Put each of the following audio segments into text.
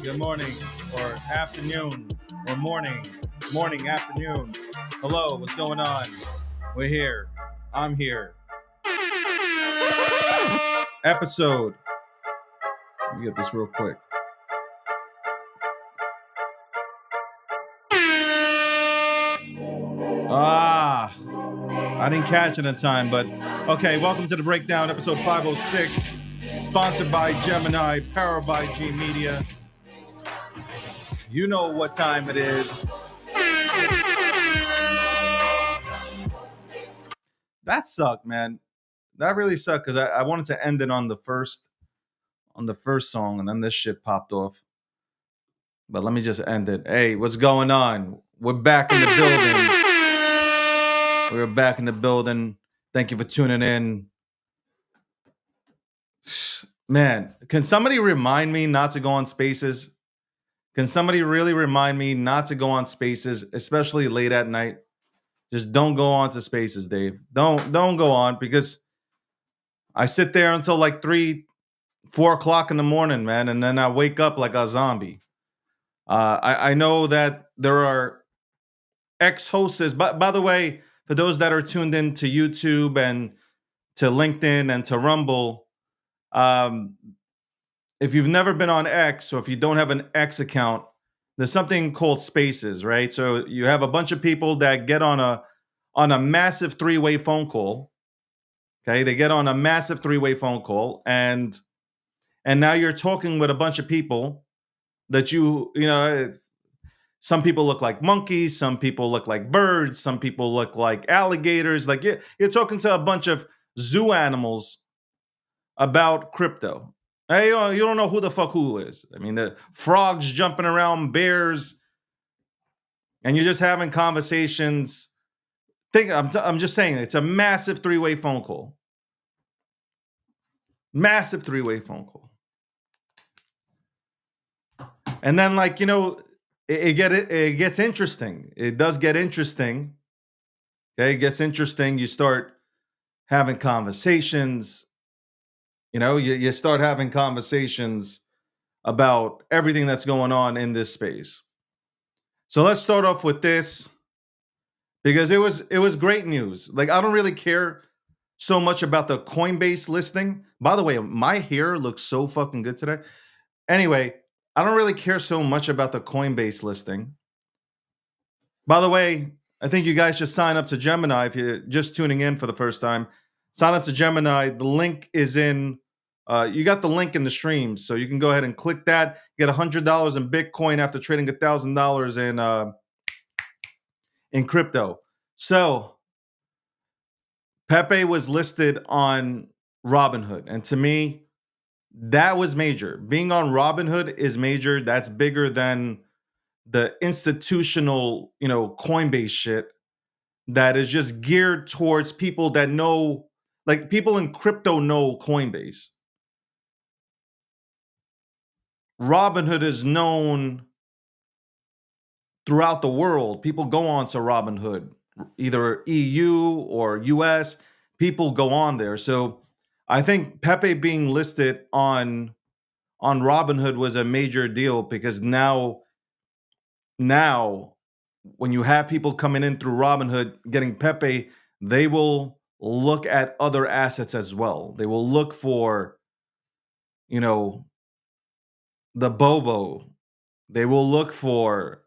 Good morning, or afternoon, or morning, afternoon. Hello, what's going on? We're here. I'm here. Episode. Let me get this real quick. I didn't catch it in time, but okay, welcome to the Breakdown, episode 506, sponsored by Gemini, powered by G Media. You know what time it is. That sucked, man. That really sucked because I wanted to end it on the first song, and then this shit popped off. But let me just end it. Hey, what's going on? We're back in the building. We're back in the building. Thank you for tuning in. Man, can somebody remind me not to go on Spaces? Can somebody really remind me not to go on Spaces, especially late at night? Just don't go on to Spaces, Dave. Don't go on, because I sit there until like 3-4 o'clock in the morning, man, and then I wake up like a zombie. I know that there are ex-hosts. By the way, for those that are tuned in to YouTube and to LinkedIn and to Rumble, if you've never been on X, or if you don't have an X account, there's something called Spaces, right? So you have a bunch of people that get on a massive three-way phone call. Okay, they get on a massive three-way phone call, and now you're talking with a bunch of people that you know. Some people look like monkeys, some people look like birds, some people look like alligators. Like you're talking to a bunch of zoo animals about crypto. Hey, you don't know who the fuck who is. I mean, the frogs jumping around, bears, and you're just having conversations. I'm just saying, it's a massive three-way phone call. Massive three-way phone call. And then, like, it gets interesting. It does get interesting. Okay, it gets interesting. You start having conversations. You start having conversations about everything that's going on in this space. So let's start off with this, because it was great news. Like, I don't really care so much about the Coinbase listing. By the way, my hair looks so fucking good today. Anyway, I don't really care so much about the Coinbase listing. By the way, I think you guys should sign up to Gemini if you're just tuning in for the first time. Sign up to Gemini. The link is in. You got the link in the stream, so you can go ahead and click that. Get $100 in Bitcoin after trading $1,000 in crypto. So Pepe was listed on Robinhood, and to me, that was major. Being on Robinhood is major. That's bigger than the institutional, Coinbase shit that is just geared towards people that know, like, people in crypto know Coinbase. Robinhood is known throughout the world. People go on to Robinhood, either EU or US. People go on there. So I think Pepe being listed on Robinhood was a major deal because now when you have people coming in through Robinhood getting Pepe, they will look at other assets as well. They will look for, you know, the Bobo. They will look for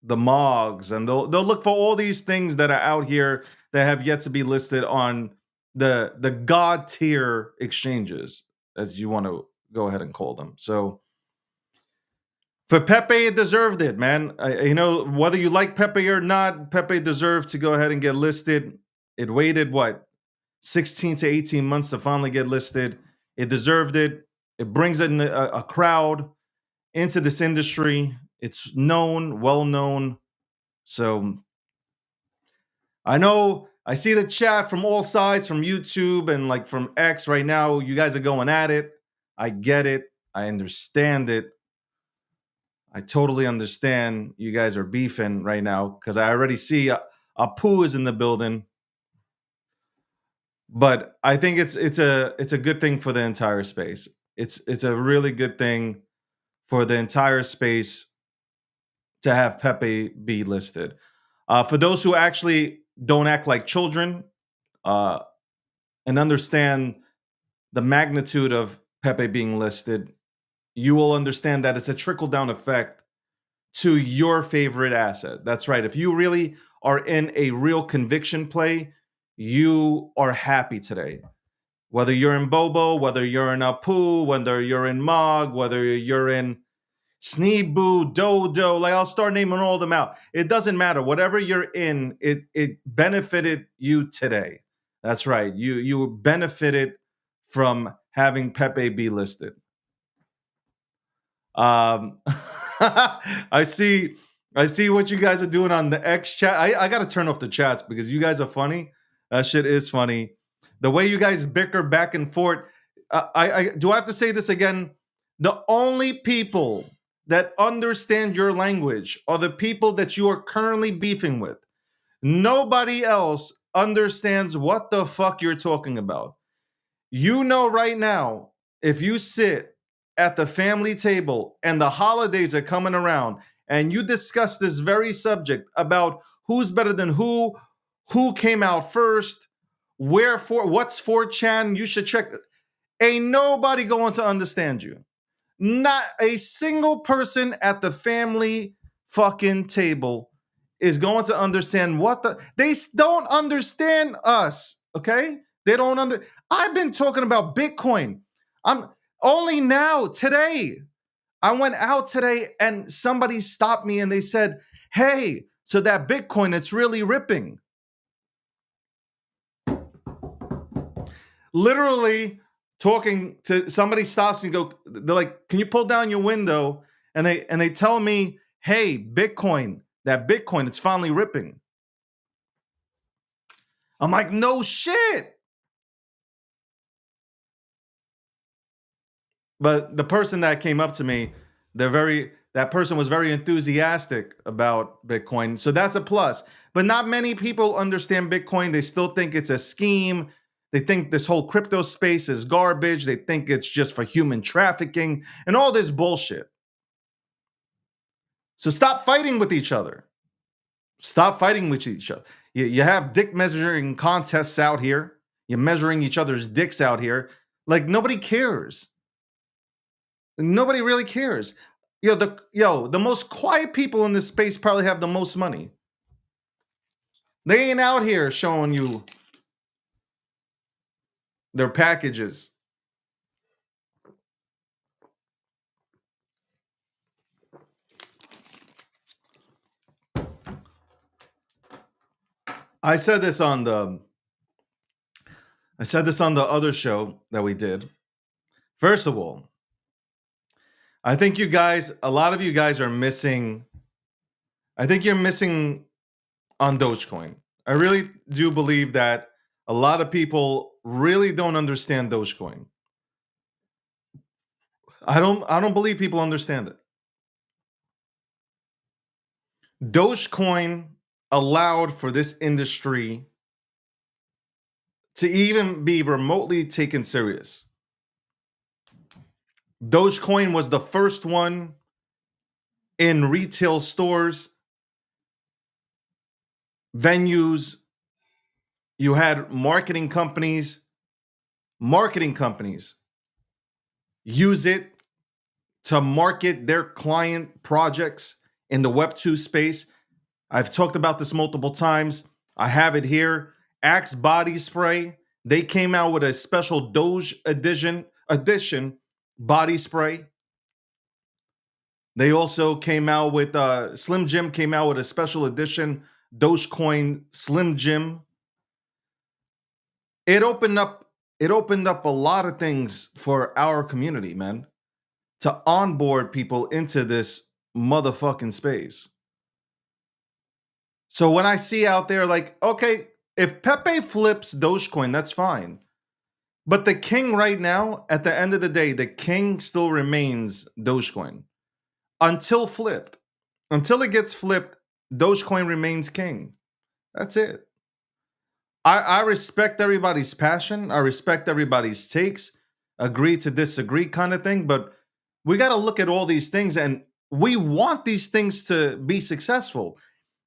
the Mogs, and they'll look for all these things that are out here that have yet to be listed on the god tier exchanges, as you want to go ahead and call them. So for Pepe, it deserved it, man. Whether you like Pepe or not, Pepe deserved to go ahead and get listed. It waited what 16 to 18 months to finally get listed. It deserved it. It brings in a crowd into this industry. It's known, well known. So I know I see the chat from all sides, from YouTube and like from X right now. You guys are going at it. I get it. I understand it. I totally understand you guys are beefing right now because I already see Apu is in the building. But I think it's a good thing for the entire space. It's a really good thing for the entire space to have Pepe be listed. For those who actually don't act like children uh, and understand the magnitude of Pepe being listed, you will understand that it's a trickle down effect to your favorite asset. That's right. If you really are in a real conviction play, you are happy today. Whether you're in Bobo, whether you're in Apu, whether you're in Mog, whether you're in Sneeboo, Dodo, like I'll start naming all of them out. It doesn't matter. Whatever you're in, it benefited you today. That's right. You benefited from having Pepe be listed. Um, I see. I see what you guys are doing on the X chat. I got to turn off the chats because you guys are funny. That shit is funny. The way you guys bicker back and forth. I do I have to say this again? The only people that understand your language are the people that you are currently beefing with. Nobody else understands what the fuck you're talking about. You know right now, if you sit at the family table and the holidays are coming around and you discuss this very subject about who's better than who came out first, what's 4chan, you should check. Ain't nobody going to understand you. Not a single person at the family fucking table is going to understand they don't understand us, okay? They don't I've been talking about Bitcoin. I'm only now today. I went out today and somebody stopped me and they said, "Hey, so that Bitcoin it's really ripping." Literally talking to somebody stops and they're like, "Can you pull down your window?" And they tell me, "Hey, Bitcoin, that Bitcoin it's finally ripping." I'm like, "No shit." But the person that came up to me, that person was very enthusiastic about Bitcoin. So that's a plus. But not many people understand Bitcoin. They still think it's a scheme. They think this whole crypto space is garbage. They think it's just for human trafficking and all this bullshit. So stop fighting with each other. Stop fighting with each other. You have dick measuring contests out here. You're measuring each other's dicks out here. Like nobody cares. Nobody really cares. The most quiet people in this space probably have the most money. They ain't out here showing you their packages. I said this on the other show that we did. First of all, I think a lot of you guys are missing. I think you're missing on Dogecoin. I really do believe that a lot of people really don't understand Dogecoin. I don't believe people understand it. Dogecoin allowed for this industry to even be remotely taken serious. Dogecoin was the first one in retail stores, venues. You had marketing companies use it to market their client projects in the Web2 space. I've talked about this multiple times. I have it here. Axe body spray. They came out with a special Doge edition body spray. They also came out with Slim Jim came out with a special edition Dogecoin Slim Jim. It opened up a lot of things for our community, man, to onboard people into this motherfucking space. So when I see out there like, okay, if Pepe flips Dogecoin, that's fine. But the king right now, at the end of the day, the king still remains Dogecoin until flipped. Until it gets flipped, Dogecoin remains king. That's it. I respect everybody's passion. I respect everybody's takes, agree to disagree kind of thing. But we got to look at all these things, and we want these things to be successful.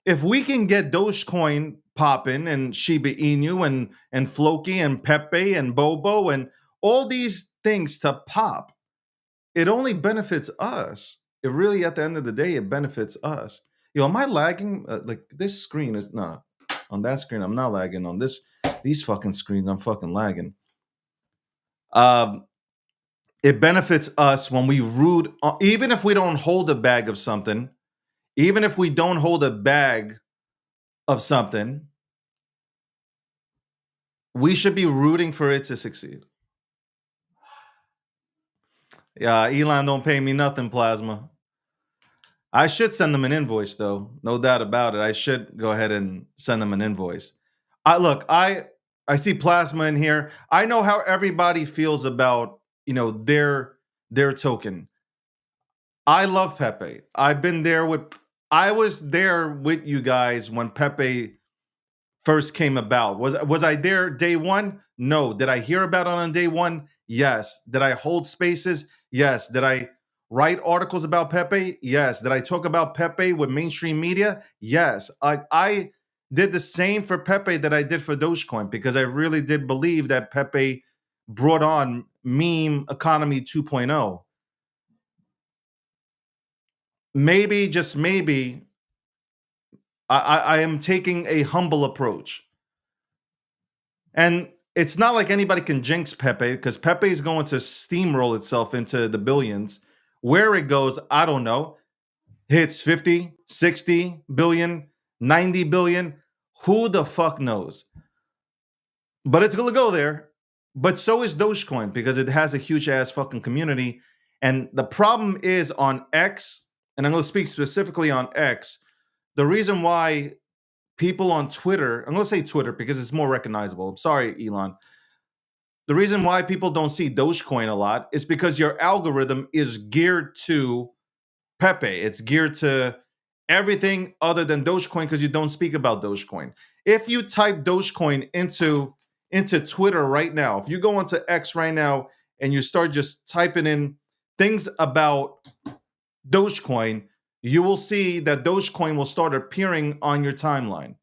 If we can get Dogecoin popping and Shiba Inu and Floki and Pepe and Bobo and all these things to pop, it only benefits us. It really, at the end of the day, it benefits us. Yo, am I lagging? Like this screen is not on that screen. I'm not lagging on these fucking screens. I'm fucking lagging. It benefits us when we root, even if we don't hold a bag of something, even if we don't hold a bag of something, we should be rooting for it to succeed. Yeah, Elon don't pay me nothing, Plasma. I should send them an invoice, though. No doubt about it. I should go ahead and send them an invoice. I see Plasma in here. I know how everybody feels about, their token. I love Pepe. I was there with you guys when Pepe first came about. Was I there day one? No. Did I hear about it on day one? Yes. Did I hold spaces? Yes. Did I write articles about Pepe? Yes. Did I talk about Pepe with mainstream media? Yes. I did the same for Pepe that I did for Dogecoin because I really did believe that Pepe brought on meme economy 2.0. Maybe, just maybe, I am taking a humble approach. And it's not like anybody can jinx Pepe because Pepe is going to steamroll itself into the billions. Where it goes, I don't know. Hits 50, 60 billion, 90 billion. Who the fuck knows? But it's going to go there. But so is Dogecoin because it has a huge ass fucking community. And the problem is on X, and I'm going to speak specifically on X. The reason why people on Twitter, I'm going to say Twitter because it's more recognizable. I'm sorry, Elon. The reason why people don't see Dogecoin a lot is because your algorithm is geared to Pepe. It's geared to everything other than Dogecoin because you don't speak about Dogecoin. If you type Dogecoin into Twitter right now, if you go into X right now and you start just typing in things about Dogecoin, you will see that Dogecoin will start appearing on your timeline.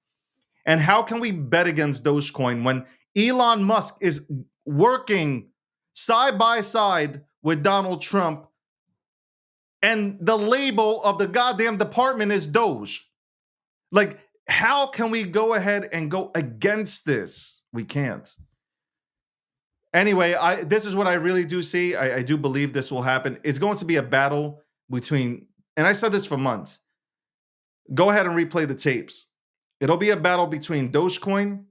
And how can we bet against Dogecoin when Elon Musk is working side by side with Donald Trump and the label of the goddamn department is Doge? Like, how can we go ahead and go against this? We can't. Anyway, this is what I really do see. I do believe this will happen. It's going to be a battle between, and I said this for months. Go ahead and replay the tapes. It'll be a battle between Dogecoin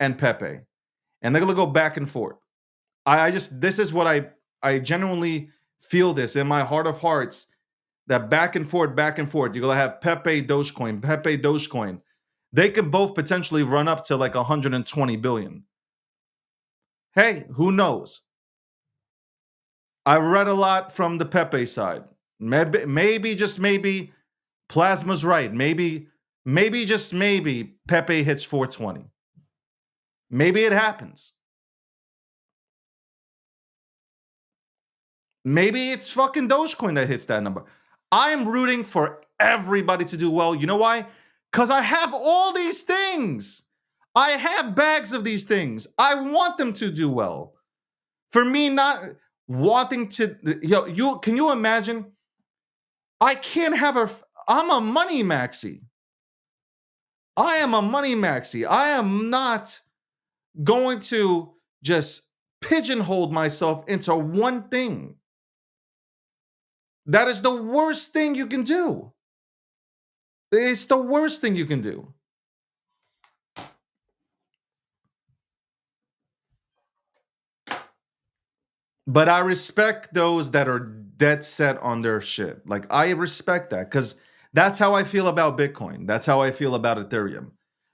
and Pepe. And they're going to go back and forth. This is what I genuinely feel this in my heart of hearts, that back and forth. You're going to have Pepe, Dogecoin. They could both potentially run up to like 120 billion. Hey, who knows? I read a lot from the Pepe side. Maybe, just maybe, Plasma's right. Maybe, just maybe, Pepe hits 420. Maybe it happens. Maybe it's fucking Dogecoin that hits that number. I am rooting for everybody to do well. You know why? Because I have all these things. I have bags of these things. I want them to do well. For me, not wanting to, you can you imagine? I can't have I'm a money maxi. I am a money maxi. I am not going to just pigeonhole myself into one thing. That is the worst thing you can do. It's the worst thing you can do. But I respect those that are dead set on their shit. Like, I respect that because that's how I feel about Bitcoin. That's how I feel about Ethereum.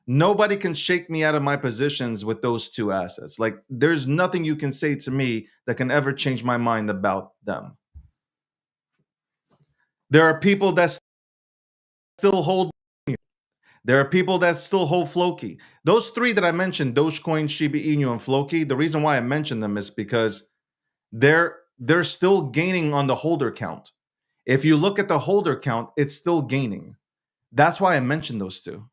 Nobody can shake me out of my positions with those two assets. Like, there's nothing you can say to me that can ever change my mind about them. There are people that still hold. There are people that still hold Floki. Those three that I mentioned, Dogecoin, Shiba Inu, and Floki, the reason why I mentioned them is because they're still gaining on the holder count. If you look at the holder count, it's still gaining. That's why I mentioned those two.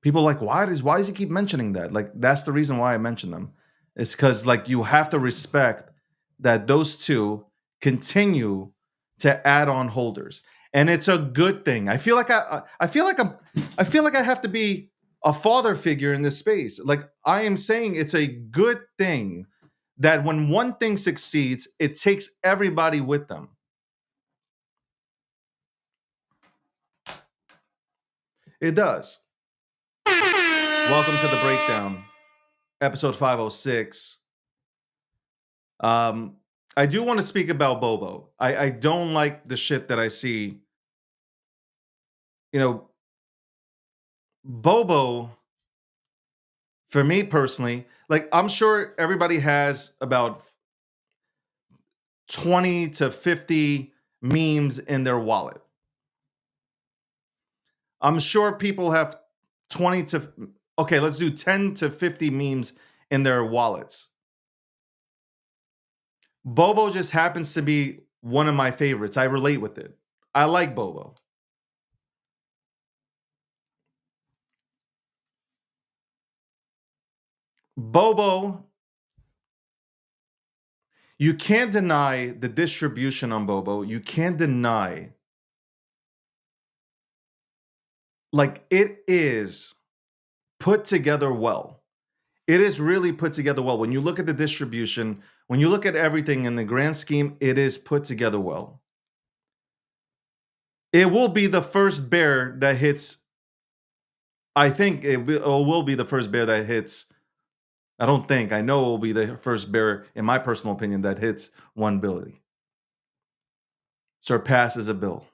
People are like, why does he keep mentioning that? Like, that's the reason why I mentioned them. It's because, like, you have to respect that those two continue to add on holders. And it's a good thing. I feel like I have to be a father figure in this space. Like, I am saying it's a good thing that when one thing succeeds, it takes everybody with them. It does. Welcome to the breakdown, episode 506. I do want to speak about Bobo. I don't like the shit that I see. You know, Bobo, for me personally, like, I'm sure everybody has about 20 to 50 memes in their wallet. I'm sure people have 20 to, okay, let's do 10 to 50 memes in their wallets. Bobo just happens to be one of my favorites. I relate with it. I like Bobo. Bobo, you can't deny the distribution on Bobo. You can't deny, like, it is put together well. It is really put together well. When you look at the distribution, when you look at everything in the grand scheme, it is put together well. It will be the first bear that hits. I think it will be the first bear that hits. I don't think. I know it will be the first bear, in my personal opinion, that hits 1 billion. Surpasses a bill.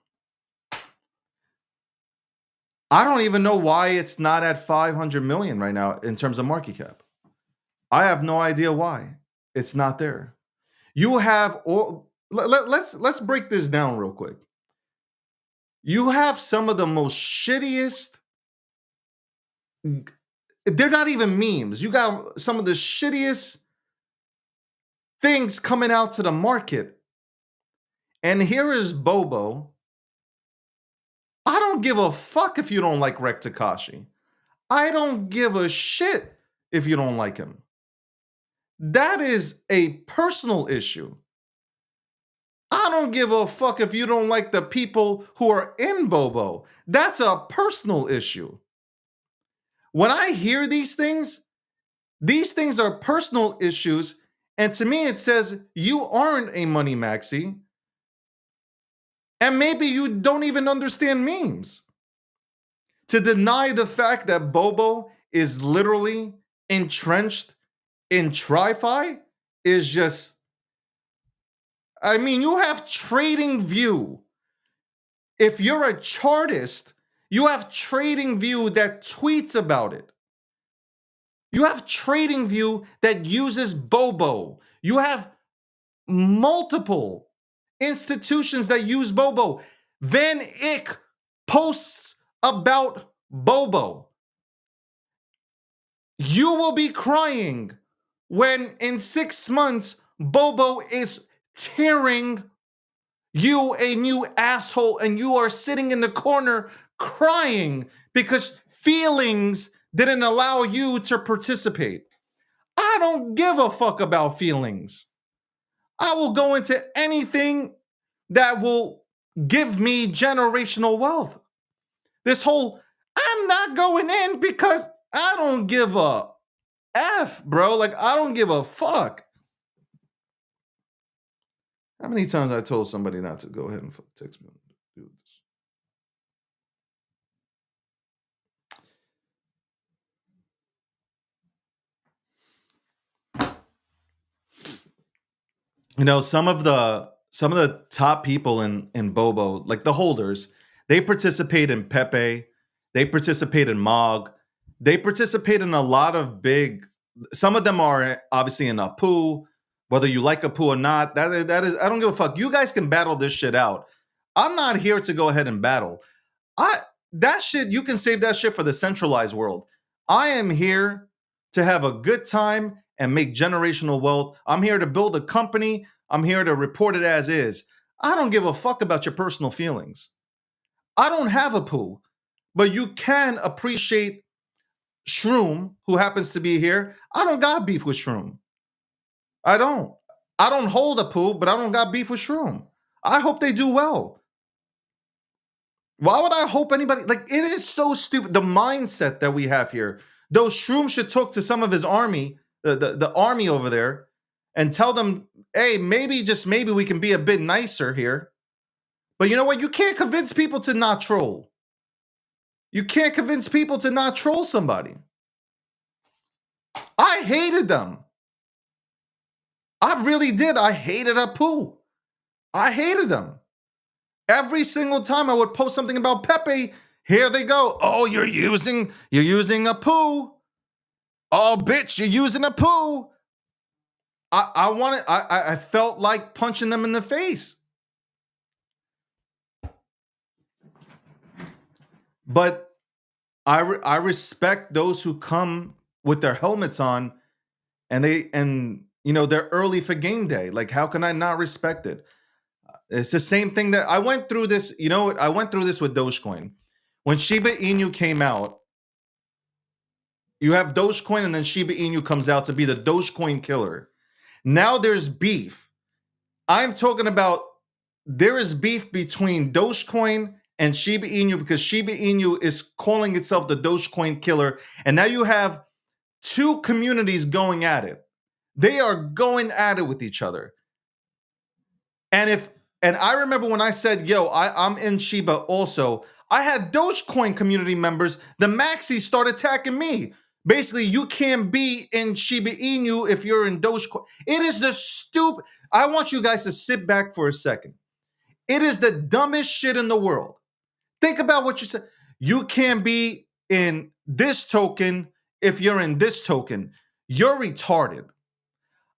I don't even know why it's not at 500 million right now in terms of market cap. I have no idea why it's not there. You have all. Let's break this down real quick. You have some of the most shittiest. They're not even memes. You got some of the shittiest things coming out to the market. And here is Bobo. I don't give a fuck if you don't like Rek Takashi. I don't give a shit if you don't like him. That is a personal issue. I don't give a fuck if you don't like the people who are in Bobo. That's a personal issue. When I hear these things are personal issues. And to me, it says you aren't a money maxi. And maybe you don't even understand memes. To deny the fact that Bobo is literally entrenched in TriFi is just, I mean, you have TradingView. If you're a chartist, you have TradingView that tweets about it. You have TradingView that uses Bobo. You have multiple institutions that use Bobo. Van Ick posts about Bobo. You will be crying when in 6 months Bobo is tearing you a new asshole, and you are sitting in the corner crying because feelings didn't allow you to participate. I don't give a fuck about feelings. I will go into anything that will give me generational wealth. This whole, I'm not going in because I don't give a F, bro. Like, I don't give a fuck. How many times I told somebody not to go ahead and text me? Do this. You know, some of the top people in Bobo, like the holders, they participate in Pepe, they participate in Mog, they participate in a lot of big. Some of them are obviously in Apu. Whether you like Apu or not, that is, I don't give a fuck. You guys can battle this shit out. I'm not here to go ahead and battle. I That shit, you can save that shit for the centralized world. I am here to have a good time and make generational wealth. I'm here to build a company. I'm here to report it as is. I don't give a fuck about your personal feelings. I don't have a poo, but you can appreciate Shroom, who happens to be here. I don't got beef with Shroom. I don't. I don't hold a poo, but I don't got beef with Shroom. I hope they do well. Why would I hope anybody, like, it is so stupid. The mindset that we have here. Those Shroom should talk to some of his army, the army over there, and tell them, hey, maybe, just maybe, we can be a bit nicer here. But you know what? You can't convince people to not troll. You can't convince people to not troll somebody. I hated them. I really did. I hated Apu. I hated them. Every single time I would post something about Pepe, here they go. Oh, you're using Apu. Oh, bitch, you're using Apu. I felt like punching them in the face. But I respect those who come with their helmets on, and they're early for game day. Like, how can I not respect it? It's the same thing that I went through this. You know what? I went through this with Dogecoin. When Shiba Inu came out, you have Dogecoin, and then Shiba Inu comes out to be the Dogecoin killer. Now there's beef. I'm talking about, there is beef between Dogecoin and Shiba Inu because Shiba Inu is calling itself the Dogecoin killer. And now you have two communities going at it. They are going at it with each other. And I remember when I said, yo, I'm in Shiba also, I had Dogecoin community members, the maxis, start attacking me. Basically, you can't be in Shiba Inu if you're in Dogecoin. It is the stupid. I want you guys to sit back for a second. It is the dumbest shit in the world. Think about what you said. You can't be in this token if you're in this token. You're retarded.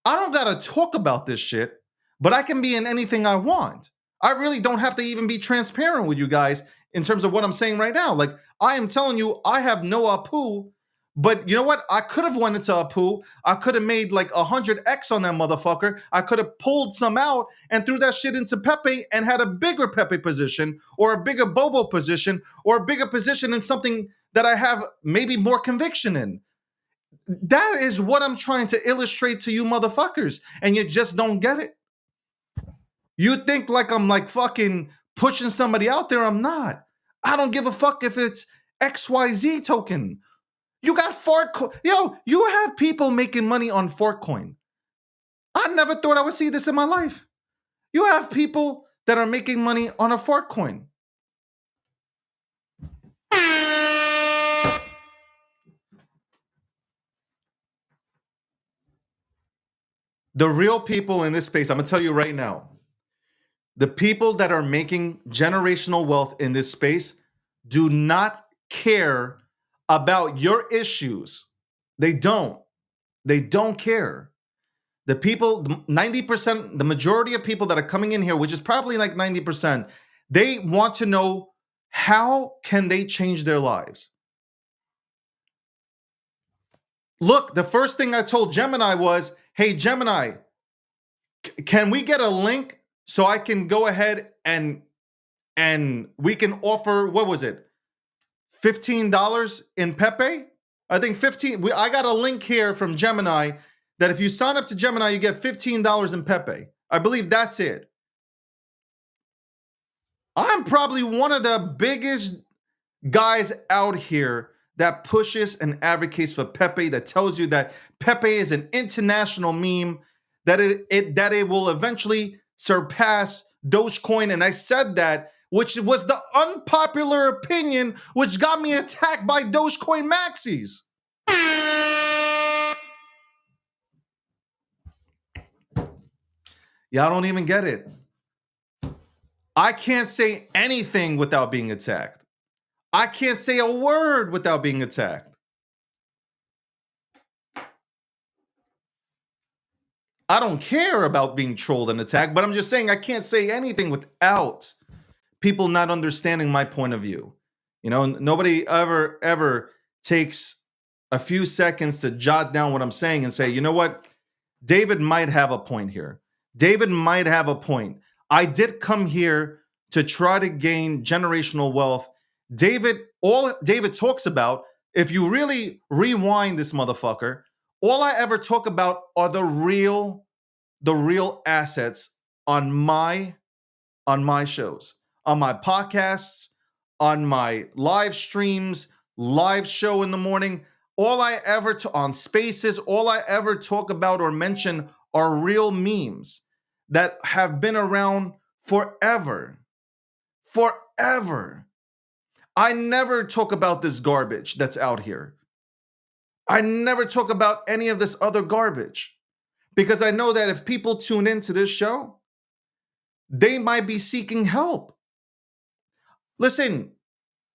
I don't gotta talk about this shit, but I can be in anything I want. I really don't have to even be transparent with you guys in terms of what I'm saying right now. Like, I am telling you, I have no Apu, but you know what? I could have went into Apu. I could have made like 100x on that motherfucker. I could have pulled some out and threw that shit into Pepe and had a bigger Pepe position, or a bigger Bobo position, or a bigger position in something that I have maybe more conviction in. That is what I'm trying to illustrate to you motherfuckers, and you just don't get it. You think like I'm like fucking pushing somebody out there. I'm not. I don't give a fuck if it's XYZ token. You got fart coin. Yo, you have people making money on fart coin. I never thought I would see this in my life. You have people that are making money on a fart coin. The real people in this space, I'm gonna tell you right now, the people that are making generational wealth in this space do not care about your issues. They don't. They don't care. The people, 90%, the majority of people that are coming in here, which is probably like 90%, they want to know, how can they change their lives? Look, the first thing I told Gemini was, hey, Gemini, Can we get a link so I can go ahead and we can offer, what was it, $15 in Pepe? I think 15. I got a link here from Gemini that if you sign up to Gemini, you get $15 in Pepe. I believe that's it. I'm probably one of the biggest guys out here that pushes and advocates for Pepe, that tells you that Pepe is an international meme, that it will eventually surpass Dogecoin. And I said that, which was the unpopular opinion, which got me attacked by Dogecoin maxis. Y'all don't even get it. I can't say anything without being attacked. I can't say a word without being attacked. I don't care about being trolled and attacked, but I'm just saying I can't say anything without people not understanding my point of view. You know, nobody ever takes a few seconds to jot down what I'm saying and say, you know what? David might have a point here. David might have a point. I did come here to try to gain generational wealth. All David talks about, if you really rewind this motherfucker, all I ever talk about are the real assets on my shows, on my podcasts, on my live streams, live show in the morning. All I ever on Spaces, all I ever talk about or mention are real memes that have been around forever. Forever. I never talk about this garbage that's out here. I never talk about any of this other garbage because I know that if people tune into this show, they might be seeking help. Listen,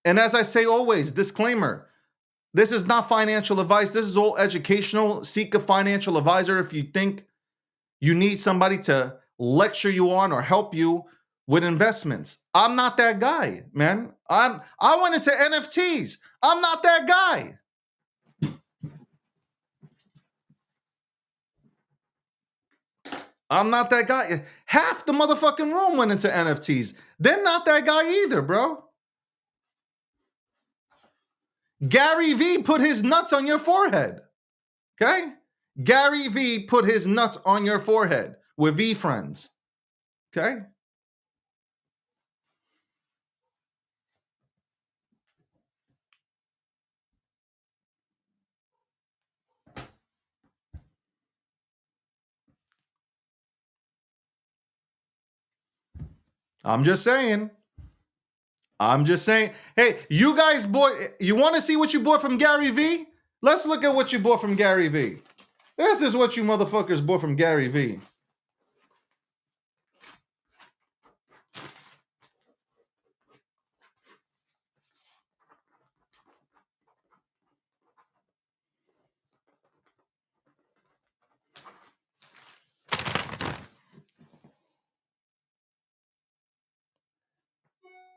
and as I say always, disclaimer, this is not financial advice. This is all educational. Seek a financial advisor if you think you need somebody to lecture you on or help you with investments. I'm not that guy, man. I went into NFTs. I'm not that guy. I'm not that guy. Half the motherfucking room went into NFTs. They're not that guy either, bro. Gary V put his nuts on your forehead. Okay? Gary V put his nuts on your forehead with V friends. Okay? I'm just saying. Hey, you guys you want to see what you bought from Gary V? Let's look at what you bought from Gary V. This is what you motherfuckers bought from Gary V.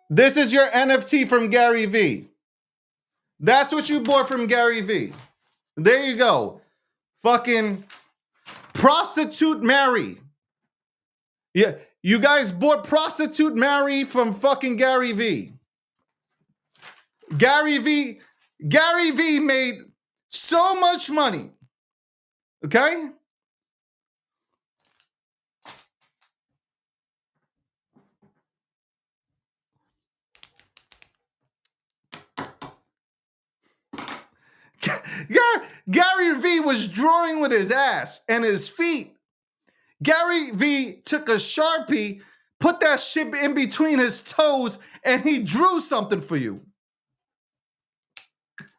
This is your NFT from Gary V. That's what you bought from Gary V. There you go. Fucking Prostitute Mary. Yeah, you guys bought Prostitute Mary from fucking Gary V. Gary V made so much money. Okay? Gary V was drawing with his ass and his feet. Gary V took a Sharpie, put that shit in between his toes, and he drew something for you.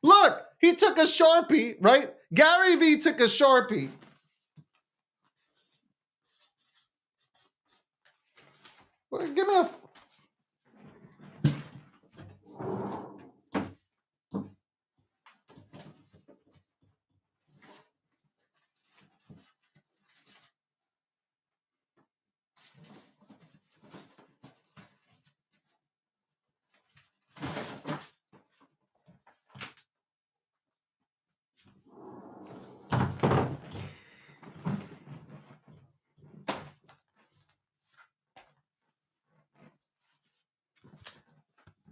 Look, he took a Sharpie, right? Gary V took a Sharpie. Well, give me a...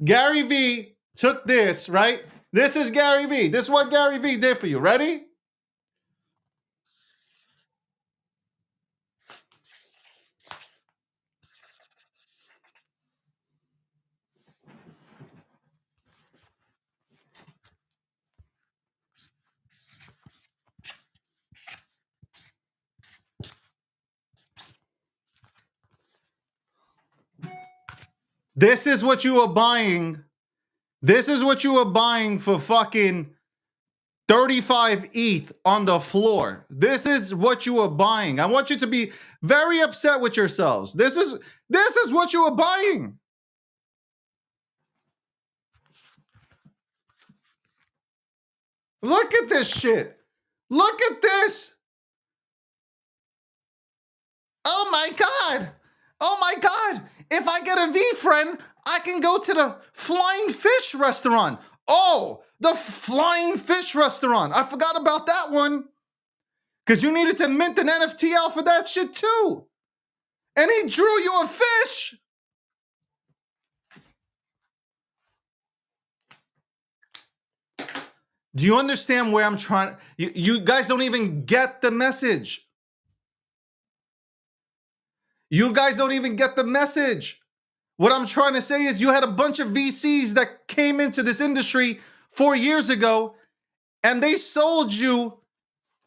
Gary V took this, right? This is Gary V. This is what Gary V did for you. Ready? This is what you are buying. This is what you are buying for fucking 35 ETH on the floor. This is what you are buying. I want you to be very upset with yourselves. This is what you are buying. Look at this shit. Look at this. Oh my God. Oh my God. If I get a V friend, I can go to the Flying Fish restaurant. Oh, the Flying Fish restaurant. I forgot about that one. Because you needed to mint an NFT out for that shit too. And he drew you a fish. Do you understand where I'm trying? You guys don't even get the message. You guys don't even get the message. What I'm trying to say is you had a bunch of VCs that came into this industry 4 years ago and they sold you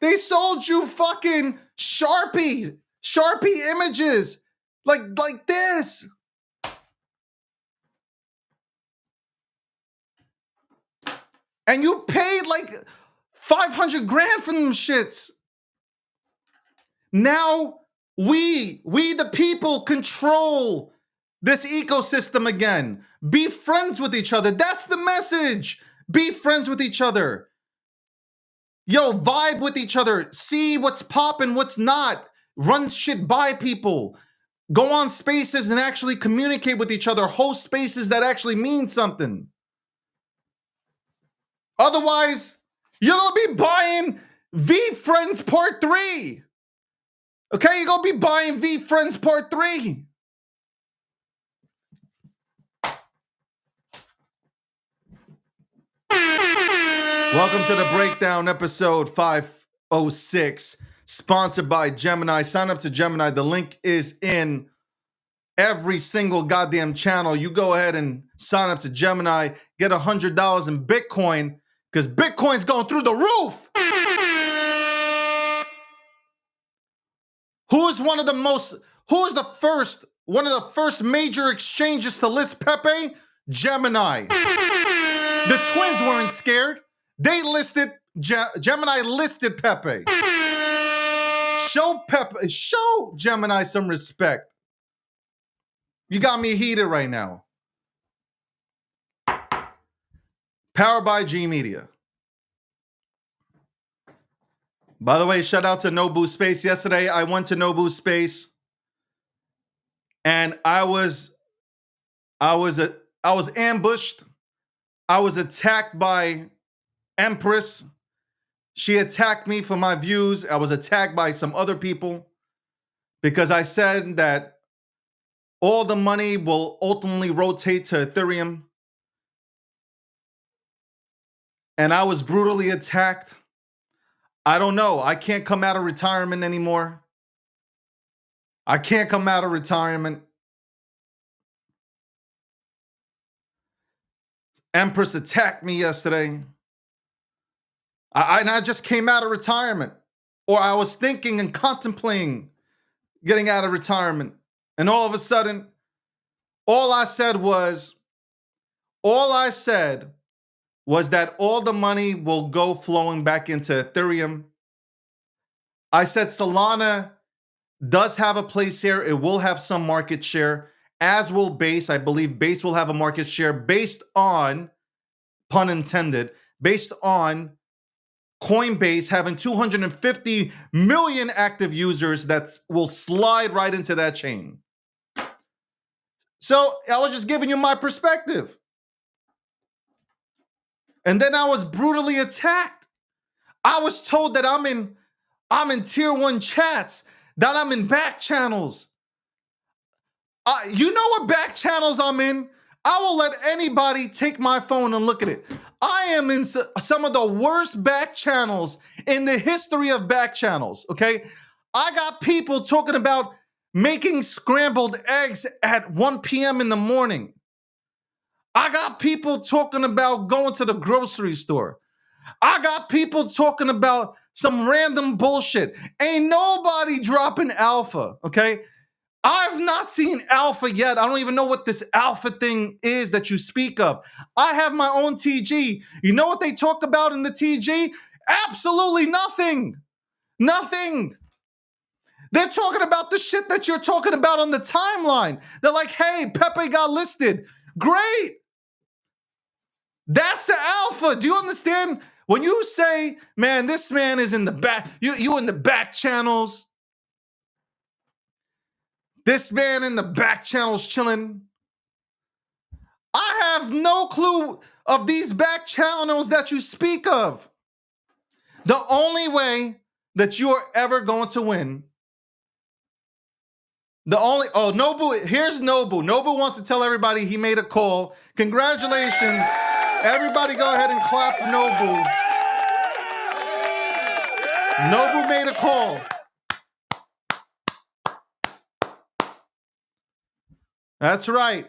fucking Sharpie images like this. And you paid like 500 grand for them shits. Now we the people control this ecosystem again. Be friends with each other. That's the message. Be friends with each other. Yo, vibe with each other. See what's popping, what's not. Run shit by people. Go on spaces and actually communicate with each other. Host spaces that actually mean something. Otherwise, you're going to be buying V Friends Part 3. Okay, you're going to be buying V Friends Part 3. Welcome to the Breakdown, episode 506, sponsored by Gemini. Sign up to Gemini. The link is in every single goddamn channel. You go ahead and sign up to Gemini, get $100 in Bitcoin, because Bitcoin's going through the roof. One of the first major exchanges to list Pepe? Gemini. The twins weren't scared. They listed, Gemini listed Pepe. Show Gemini some respect. You got me heated right now. Powered by G Media. By the way, shout out to Nobu Space. Yesterday, I went to Nobu Space, and I was ambushed. I was attacked by Empress. She attacked me for my views. I was attacked by some other people because I said that all the money will ultimately rotate to Ethereum. And I was brutally attacked. I don't know. I can't come out of retirement anymore. I can't come out of retirement. Empress attacked me yesterday. I just came out of retirement. Or I was thinking and contemplating getting out of retirement. And all of a sudden, all I said was that all the money will go flowing back into Ethereum. I said Solana does have a place here. It will have some market share, as will Base. I believe Base will have a market share based on, pun intended, based on Coinbase having 250 million active users that will slide right into that chain. So I was just giving you my perspective. And then I was brutally attacked. I was told that I'm in tier 1 chats, that I'm in back channels. You know what back channels I'm in? I will let anybody take my phone and look at it. I am in some of the worst back channels in the history of back channels, okay? I got people talking about making scrambled eggs at 1 p.m. in the morning. I got people talking about going to the grocery store. I got people talking about some random bullshit. Ain't nobody dropping alpha, okay? I've not seen alpha yet. I don't even know what this alpha thing is that you speak of. I have my own TG. You know what they talk about in the TG? Absolutely nothing. Nothing. They're talking about the shit that you're talking about on the timeline. They're like, hey, Pepe got listed. Great. That's the alpha. Do you understand? When you say, man, this man is in the back, you in the back channels. This man in the back channels chilling. I have no clue of these back channels that you speak of. The only way that you are ever going to win. Nobu, here's Nobu. Nobu wants to tell everybody he made a call. Congratulations. Everybody go ahead and clap for Nobu. Nobu made a call. That's right.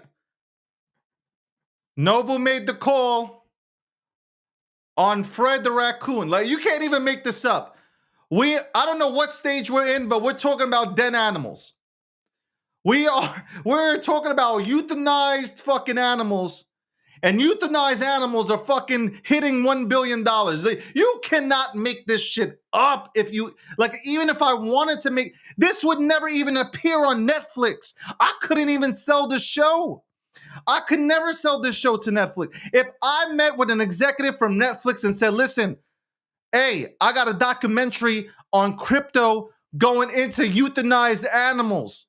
Nobu made the call on Fred the Raccoon. Like, you can't even make this up. I don't know what stage we're in, but we're talking about dead animals. We're talking about euthanized fucking animals. And euthanized animals are fucking hitting $1 billion. You cannot make this shit up even if I wanted to make, this would never even appear on Netflix. I couldn't even sell the show. I could never sell this show to Netflix. If I met with an executive from Netflix and said, listen, hey, I got a documentary on crypto going into euthanized animals,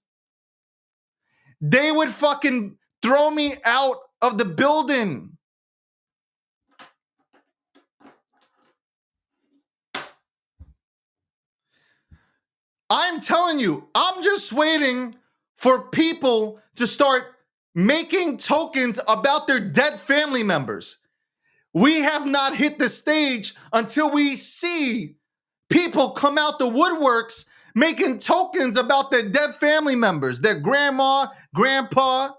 they would fucking throw me out of the building. I'm telling you, I'm just waiting for people to start making tokens about their dead family members. We have not hit the stage until we see people come out the woodworks making tokens about their dead family members, their grandma, grandpa.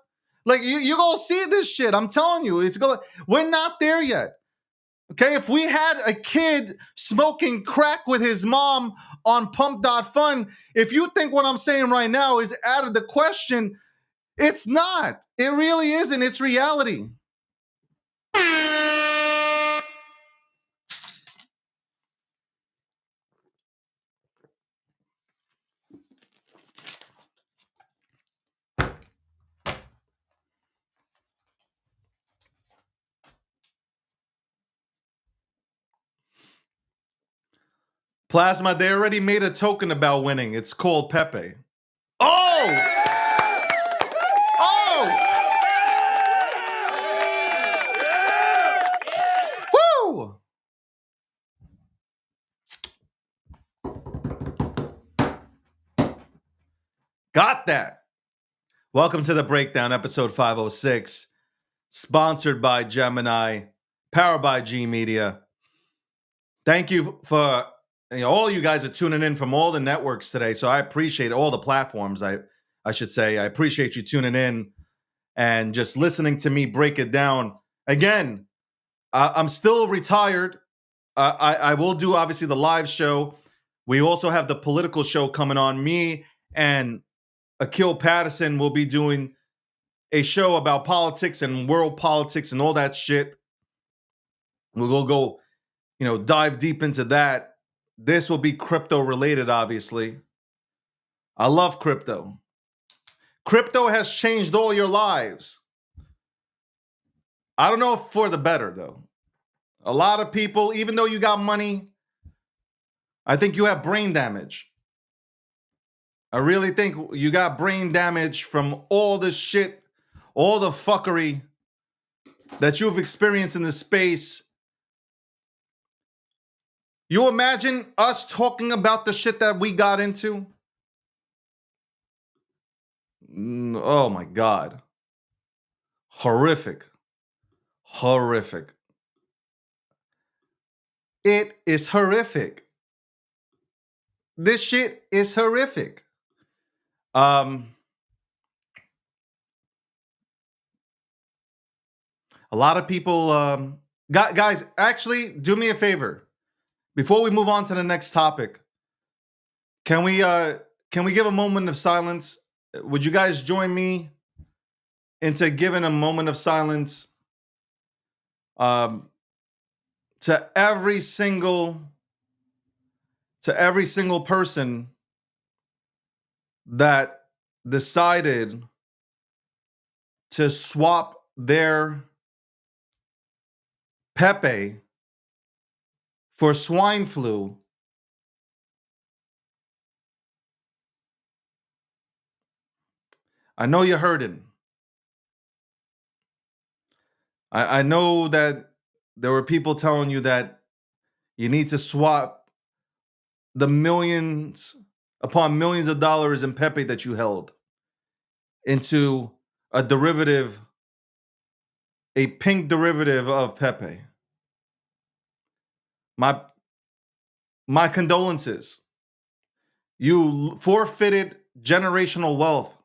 Like, you're going to see this shit. I'm telling you, we're not there yet. Okay, if we had a kid smoking crack with his mom on pump.fun, if you think what I'm saying right now is out of the question, it's not. It really isn't. It's reality. Plasma, they already made a token about winning. It's called Pepe. Oh! Oh! Woo! Got that. Welcome to the Breakdown, episode 506. Sponsored by Gemini, powered by G Media. Thank you for all you guys are tuning in from all the networks today. So I appreciate all the platforms. I should say I appreciate you tuning in and just listening to me break it down. Again, I'm still retired. I will do obviously the live show. We also have the political show coming on. Me and Akil Patterson will be doing a show about politics and world politics and all that shit. We'll go, dive deep into that. This will be crypto related, obviously. I love crypto. Crypto has changed all your lives. I don't know if for the better, though. A lot of people, even though you got money, I think you have brain damage. I really think you got brain damage from all this shit, all the fuckery that you've experienced in this space. You imagine us talking about the shit that we got into? Oh my God. Horrific. Horrific. It is horrific. This shit is horrific. A lot of people, guys, actually, do me a favor. Before we move on to the next topic, can we give a moment of silence? Would you guys join me into giving a moment of silence to every single person that decided to swap their Pepe for swine flu? I know you're hurting. I know that there were people telling you that you need to swap the millions upon millions of dollars in Pepe that you held into a derivative, a pink derivative of Pepe. My condolences. You forfeited generational wealth.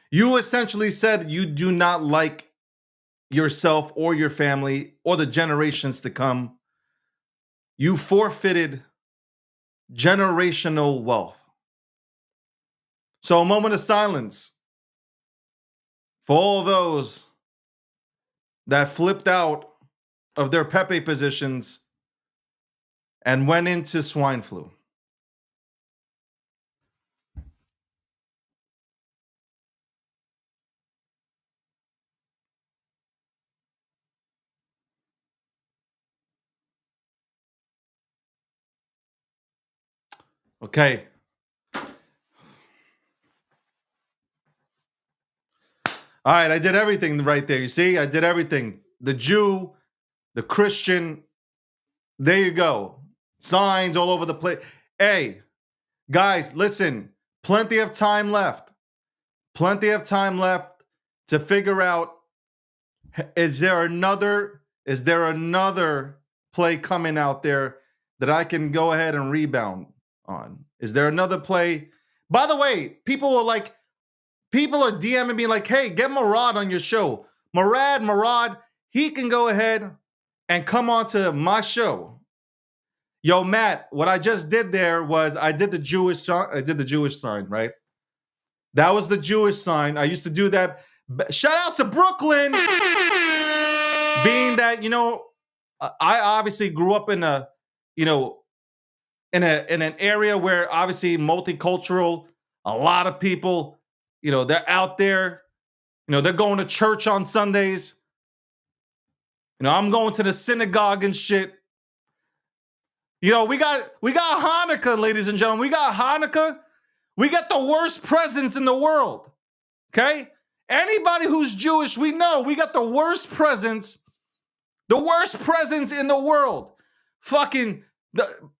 You essentially said you do not like yourself or your family or the generations to come. You forfeited generational wealth. So a moment of silence for all those that flipped out of their Pepe positions and went into swine flu. Okay. All right, I did everything right there. You see, I did everything. The Jew, the Christian, there you go. Signs all over the place. Hey, guys, listen, plenty of time left. Plenty of time left to figure out, is there another play coming out there that I can go ahead and rebound on? Is there another play? By the way, people are DMing me like, hey, get Murad on your show. Murad, he can go ahead and come on to my show. Yo, Matt, what I just did there was I did the Jewish sign, right? That was the Jewish sign. I used to do that. Shout out to Brooklyn. Being that, I obviously grew up in in an area where obviously multicultural, a lot of people, they're out there, they're going to church on Sundays. I'm going to the synagogue and shit. We got Hanukkah, ladies and gentlemen. We got Hanukkah. We got the worst presents in the world. Okay? Anybody who's Jewish, we know we got the worst presents. The worst presents in the world.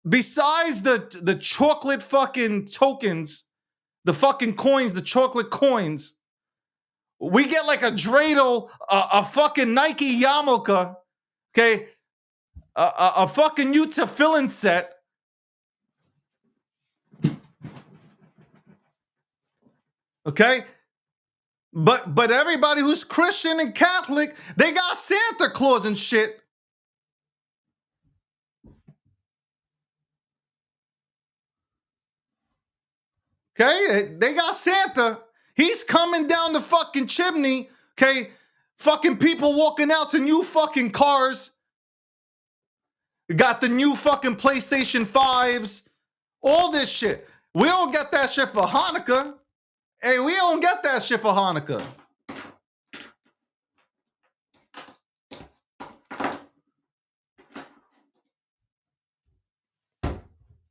Besides the chocolate fucking tokens, the fucking coins, the chocolate coins, we get like a dreidel, a fucking Nike yarmulke, okay? A fucking new tefillin set. Okay? But everybody who's Christian and Catholic, they got Santa Claus and shit. Okay? They got Santa. He's coming down the fucking chimney. Okay? Fucking people walking out to new fucking cars. Got the new fucking PlayStation 5s. All this shit. We don't get that shit for Hanukkah. Hey, we don't get that shit for Hanukkah.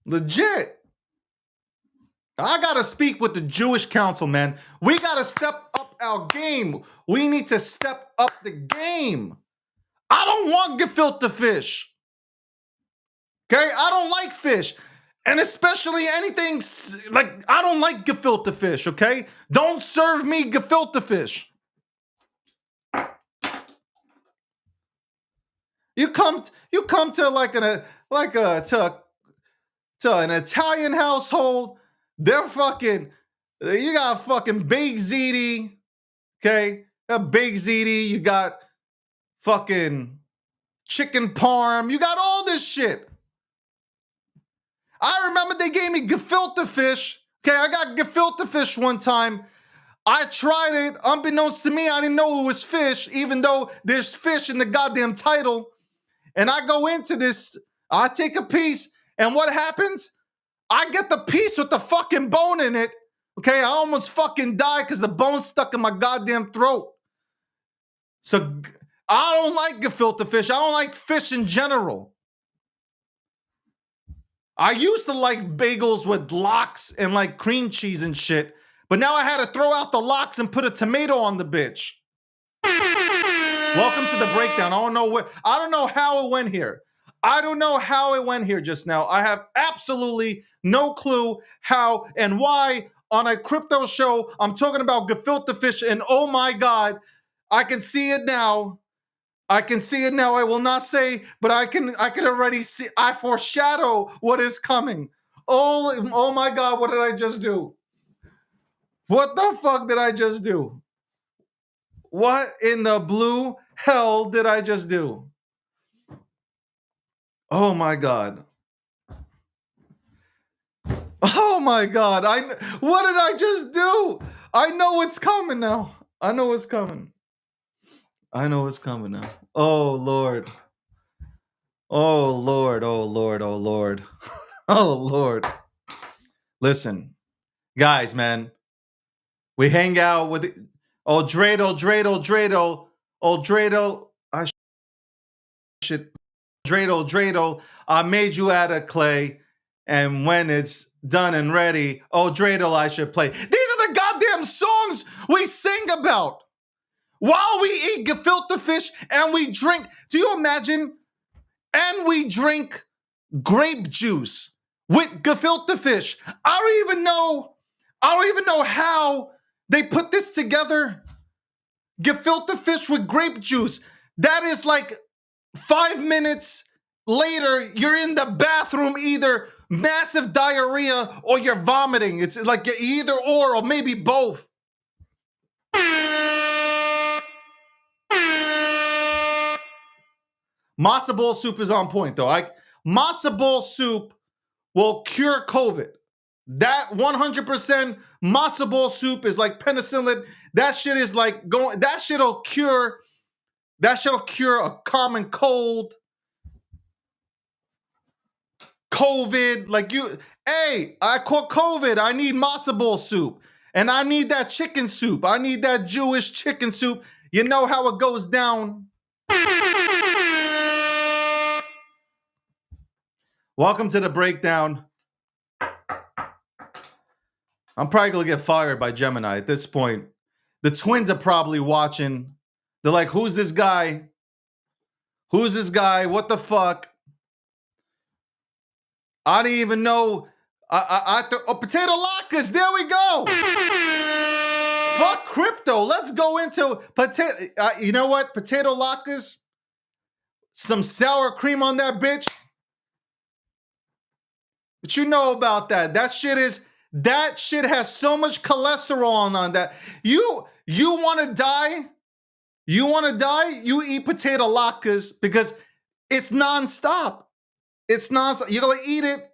Legit. I gotta speak with the Jewish council, man. We gotta step up our game. We need to step up the game. I don't want gefilte fish. Okay? I don't like fish. And especially anything like, I don't like gefilte fish, okay? Don't serve me gefilte fish. You come to to an Italian household. They're fucking. You got fucking baked ziti. Okay, baked ziti. You got fucking chicken parm. You got all this shit. I remember they gave me gefilte fish. Okay, I got gefilte fish one time. I tried it. Unbeknownst to me, I didn't know it was fish, even though there's fish in the goddamn title. And I go into this, I take a piece, and what happens? I get the piece with the fucking bone in it. Okay, I almost fucking died because the bone's stuck in my goddamn throat. So I don't like gefilte fish. I don't like fish in general. I used to like bagels with lox and like cream cheese and shit, but now I had to throw out the lox and put a tomato on the bitch. Welcome to the breakdown. I don't know how it went here. I don't know how it went here just now. I have absolutely no clue how and why on a crypto show I'm talking about gefilte fish, and oh my God, I can see it now. I can see it now. I will not say, but I can already see. I foreshadow what is coming. Oh my God, what did I just do? What the fuck did I just do? What in the blue hell did I just do? Oh my God. Oh my God. What did I just do? I know it's coming now. I know it's coming. I know it's coming now. Oh Lord. Oh Lord. Oh Lord. Oh Lord. Oh Lord. Listen, guys, man. We hang out with Dreidel. I should Dreidel. I made you out of clay, and when it's done and ready, oh Dreidel, I should play. These are the goddamn songs we sing about while we eat gefilte fish and we drink. Do you imagine? And we drink grape juice with gefilte fish. I don't even know how they put this together. Gefilte fish with grape juice. That is like 5 minutes later, you're in the bathroom, either massive diarrhea or you're vomiting. It's like either or maybe both. Matzo ball soup is on point though. Matzo ball soup will cure COVID. That 100% matzo ball soup is like penicillin. That shit is like going. That shit'll cure a common cold, COVID. Hey, I caught COVID. I need matzo ball soup, and I need that chicken soup. I need that Jewish chicken soup. You know how it goes down. Welcome to the breakdown. I'm probably gonna get fired by Gemini at this point. The twins are probably watching. They're like, who's this guy? Who's this guy? What the fuck? I didn't even know. Potato latkes. There we go. Fuck crypto. Let's go into potato. You know what? Potato latkes. Some sour cream on that bitch. But you know about that. That shit has so much cholesterol on that. You want to die? You want to die? You eat potato latkes because it's nonstop. It's nonstop. You're gonna eat it.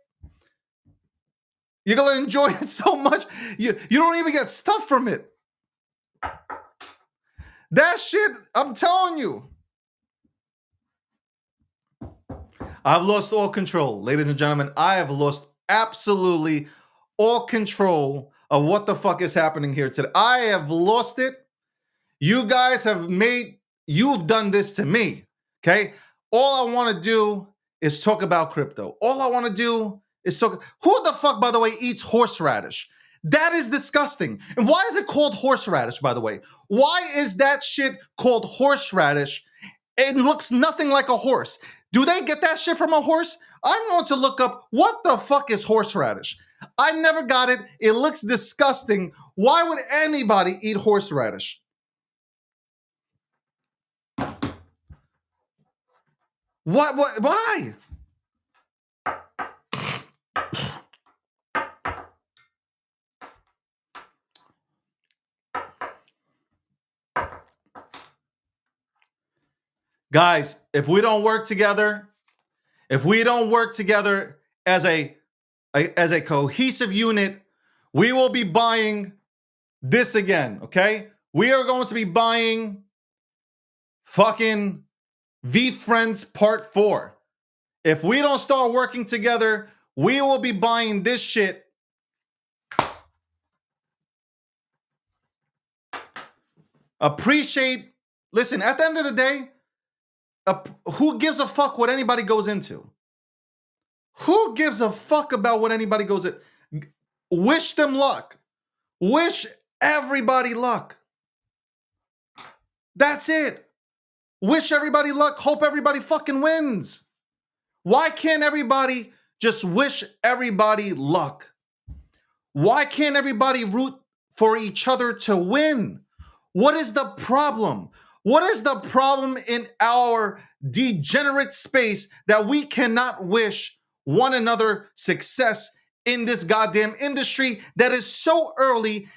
You're gonna enjoy it so much. You don't even get stuff from it. That shit, I'm telling you. I've lost all control, ladies and gentlemen. I have lost absolutely all control of what the fuck is happening here today. I have lost it. You guys you've done this to me, okay? All I want to do is talk about crypto. All I want to do is talk. Who the fuck, by the way, eats horseradish? That is disgusting. And why is it called horseradish, by the way? Why is that shit called horseradish? It looks nothing like a horse. Do they get that shit from a horse? I'm going to look up what the fuck is horseradish. I never got it. It looks disgusting. Why would anybody eat horseradish? What? Why? Guys, if we don't work together, as a cohesive unit, we will be buying this again, okay? We are going to be buying fucking V-Friends Part 4. If we don't start working together, we will be buying this shit. Listen, at the end of the day, who gives a fuck what anybody goes into? Who gives a fuck about what anybody goes in? Wish them luck. Wish everybody luck. That's it. Wish everybody luck. Hope everybody fucking wins. Why can't everybody just wish everybody luck? Why can't everybody root for each other to win? What is the problem? What is the problem in our degenerate space that we cannot wish one another success in this goddamn industry that is so early?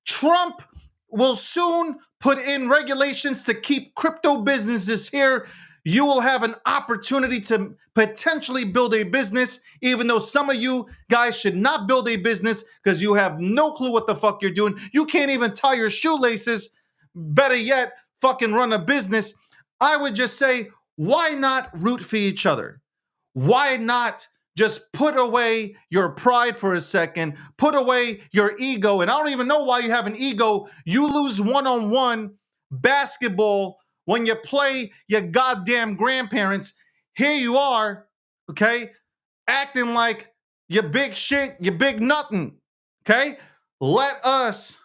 Trump will soon put in regulations to keep crypto businesses here. You will have an opportunity to potentially build a business, even though some of you guys should not build a business because you have no clue what the fuck you're doing. You can't even tie your shoelaces. Better yet, fucking run a business. I would just say, why not root for each other? Why not just put away your pride for a second, put away your ego? And I don't even know why you have an ego. You lose one-on-one basketball when you play your goddamn grandparents. Here you are, okay, acting like you big shit, you big nothing, okay? Let us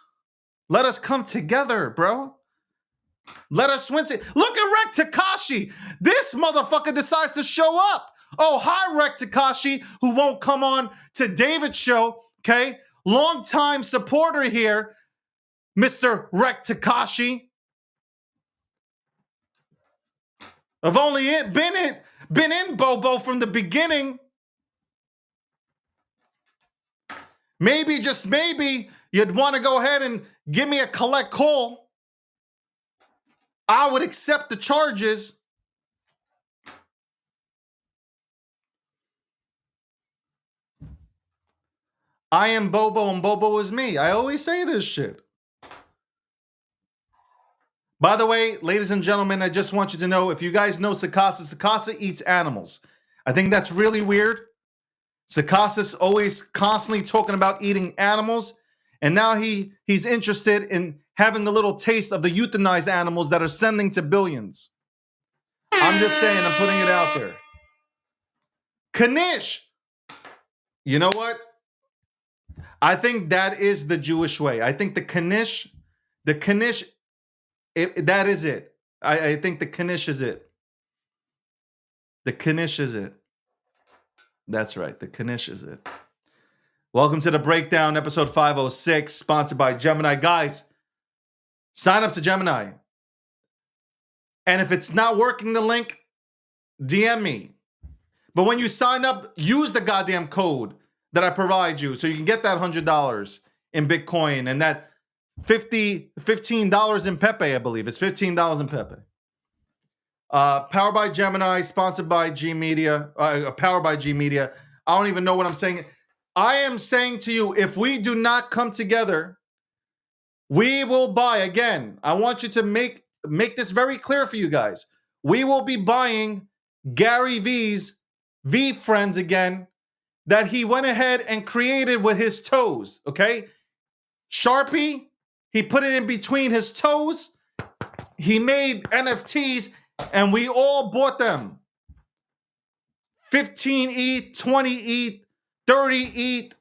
come together, bro. Let us win. Look at Rek Takashi. This motherfucker decides to show up. Oh, hi, Rek Takashi, who won't come on to David's show, okay? Long-time supporter here, Mr. Rek Takashi. I've only been in Bobo from the beginning. Maybe, just maybe, you'd want to go ahead and give me a collect call. I would accept the charges. I am Bobo and Bobo is me. I always say this shit. By the way, ladies and gentlemen, I just want you to know, if you guys know Sakasa eats animals. I think that's really weird. Sakasa's always constantly talking about eating animals, and now he's interested in having a little taste of the euthanized animals that are sending to billions. I'm just saying, I'm putting it out there. Knish! You know what? I think that is the Jewish way. I think the Knish, that is it. I think the Knish is it. The Knish is it. That's right. The Knish is it. Welcome to the Breakdown, episode 506, sponsored by Gemini. Guys, sign up to Gemini. And if it's not working, the link, DM me. But when you sign up, use the goddamn code that I provide you so you can get that $100 in Bitcoin and that $15 in Pepe, I believe. It's $15 in Pepe. Powered by Gemini, sponsored by G Media, powered by G Media. I don't even know what I'm saying. I am saying to you, if we do not come together, we will buy. Again, I want you to make this very clear for you guys. We will be buying Gary V's V-Friends again that he went ahead and created with his toes, okay? Sharpie, he put it in between his toes. He made NFTs, and we all bought them. 15 ETH, 20 ETH, 30 ETH.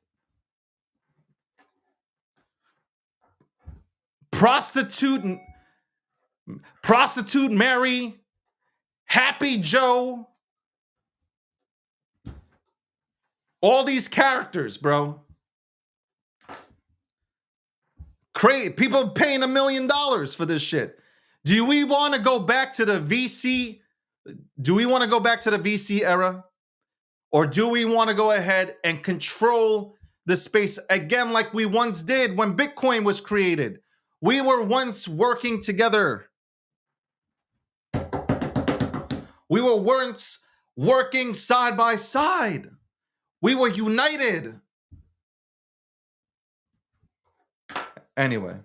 Prostitute Mary, Happy Joe. All these characters, bro. Crazy. People paying $1 million for this shit. Do we want to go back to the VC Do we want to go back to the VC era? Or do we want to go ahead and control the space again like we once did when Bitcoin was created? We were once working together. We were once working side by side. We were united. Anyway.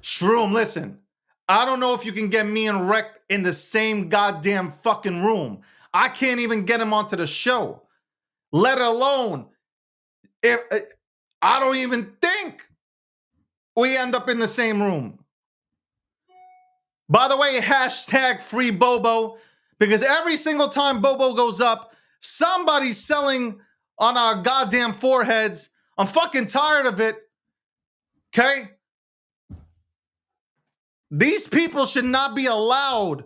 Shroom, listen. I don't know if you can get me and Rect in the same goddamn fucking room. I can't even get him onto the show. Let alone if I don't even think we end up in the same room. By the way, hashtag free Bobo, because every single time Bobo goes up, somebody's selling on our goddamn foreheads. I'm fucking tired of it. Okay? These people should not be allowed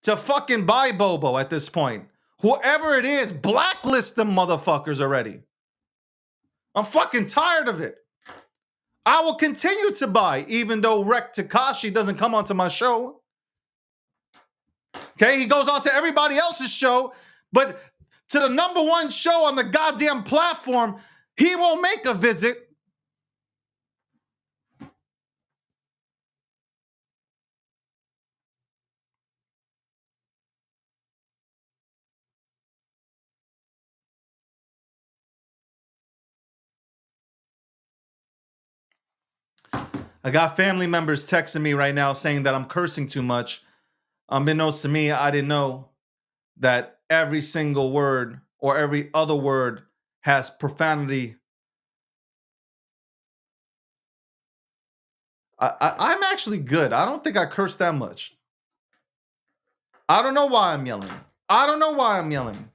to fucking buy Bobo at this point. Whoever it is, blacklist them motherfuckers already. I'm fucking tired of it. I will continue to buy, even though Rek Takashi doesn't come onto my show. Okay, he goes on to everybody else's show, but to the number one show on the goddamn platform, he won't make a visit. I got family members texting me right now saying that I'm cursing too much. Unbeknownst to me, I didn't know that every single word or every other word has profanity. I'm actually good. I don't think I curse that much. I don't know why I'm yelling.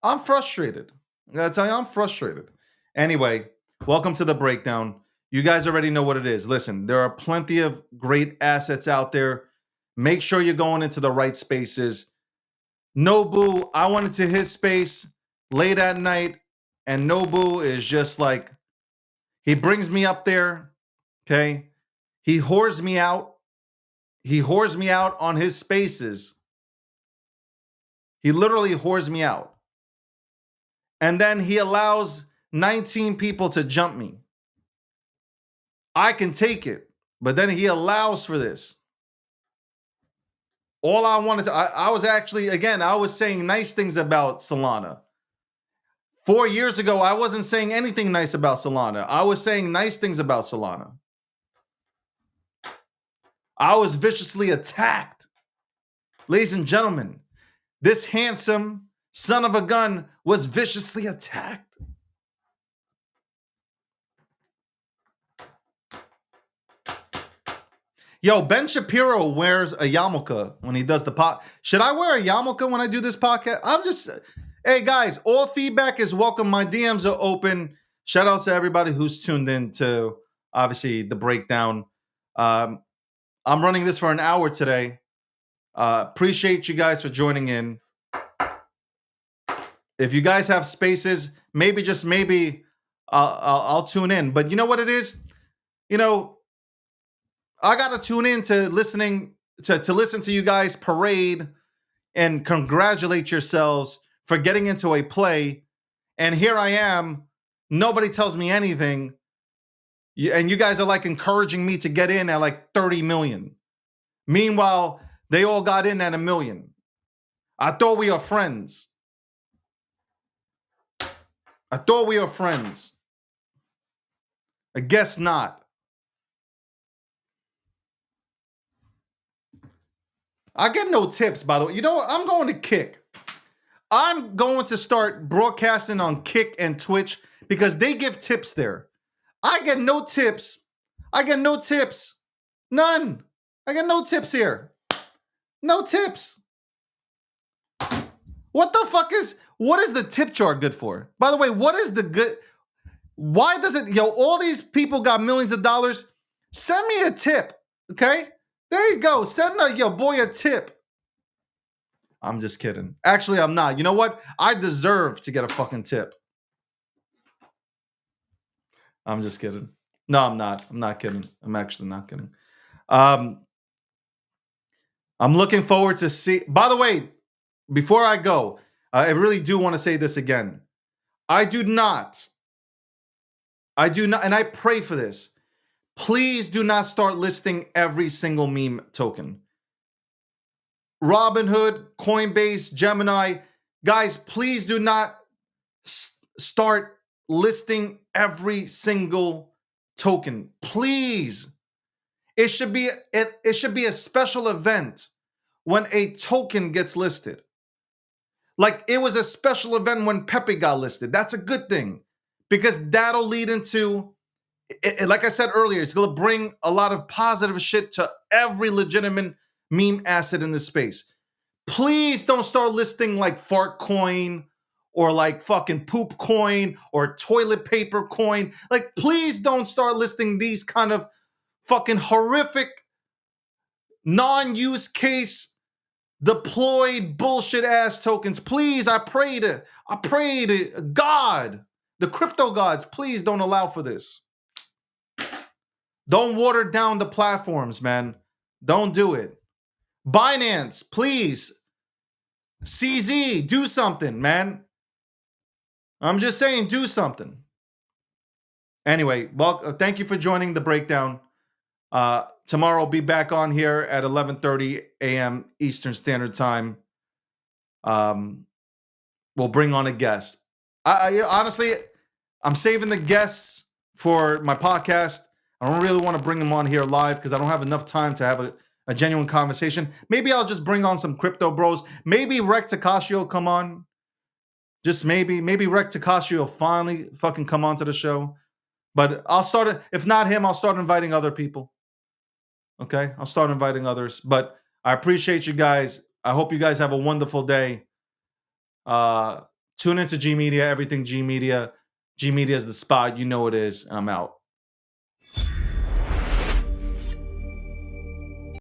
I'm frustrated. I gotta tell you, I'm frustrated. Anyway, welcome to the breakdown. You guys already know what it is. Listen, there are plenty of great assets out there. Make sure you're going into the right spaces. Nobu, I went into his space late at night, and Nobu is just like, he brings me up there, okay? He whores me out. He whores me out on his spaces. He literally whores me out. And then he allows 19 people to jump me. I can take it, but then he allows for this. All I wanted to, I was actually, again, I was saying nice things about Solana. 4 years ago, I wasn't saying anything nice about Solana. I was saying nice things about Solana. I was viciously attacked. Ladies and gentlemen, this handsome son of a gun was viciously attacked. Yo, Ben Shapiro wears a yarmulke when he does the pod. Should I wear a yarmulke when I do this podcast? Hey guys, all feedback is welcome. My DMs are open. Shout out to everybody who's tuned in to, obviously, the breakdown. I'm running this for an hour today. Appreciate you guys for joining in. If you guys have spaces, maybe, just maybe, I'll tune in. But you know what it is? You know, I gotta tune in to listen to you guys parade and congratulate yourselves for getting into a play. And here I am, nobody tells me anything. And you guys are like encouraging me to get in at like 30 million. Meanwhile, they all got in at 1 million. I thought we were friends. I guess not. I get no tips, by the way. You know what? I'm going to Kick. I'm going to start broadcasting on Kick and Twitch because they give tips there. I get no tips. None. I get no tips here. No tips. What is the tip jar good for? By the way, what is the good? Why does it, all these people got millions of dollars. Send me a tip, okay? There you go. Send your boy a tip. I'm just kidding. Actually, I'm not. You know what? I deserve to get a fucking tip. I'm just kidding. No, I'm not. I'm not kidding. I'm actually not kidding. Um, I'm looking forward to see. By the way, before I go, I really do want to say this again. I do not, and I pray for this. Please do not start listing every single meme token. Robinhood, Coinbase, Gemini, guys, please do not start listing every single token. Please. It should be a special event when a token gets listed. Like it was a special event when Pepe got listed. That's a good thing because that'll lead into, like I said earlier, it's going to bring a lot of positive shit to every legitimate meme asset in this space. Please don't start listing like fart coin or like fucking poop coin or toilet paper coin. Like, please don't start listing these kind of fucking horrific non-use case deployed bullshit ass tokens. Please, I pray to God, the crypto gods, please don't allow for this. Don't water down the platforms, man. Don't do it. Binance, please. CZ, do something, man. I'm just saying, do something. Anyway, well, thank you for joining the breakdown. Tomorrow I'll be back on here at 11:30 a.m. Eastern Standard Time. We'll bring on a guest. I honestly, I'm saving the guests for my podcast. I don't really want to bring them on here live because I don't have enough time to have a genuine conversation. Maybe I'll just bring on some crypto bros. Maybe Rec Takashi will come on. Just maybe Rec Takashi will finally fucking come onto the show. But I'll start it. If not him, I'll start inviting other people. Okay? I'll start inviting others. But I appreciate you guys. I hope you guys have a wonderful day. Tune into G Media, everything G Media. G Media is the spot. You know it is. And I'm out.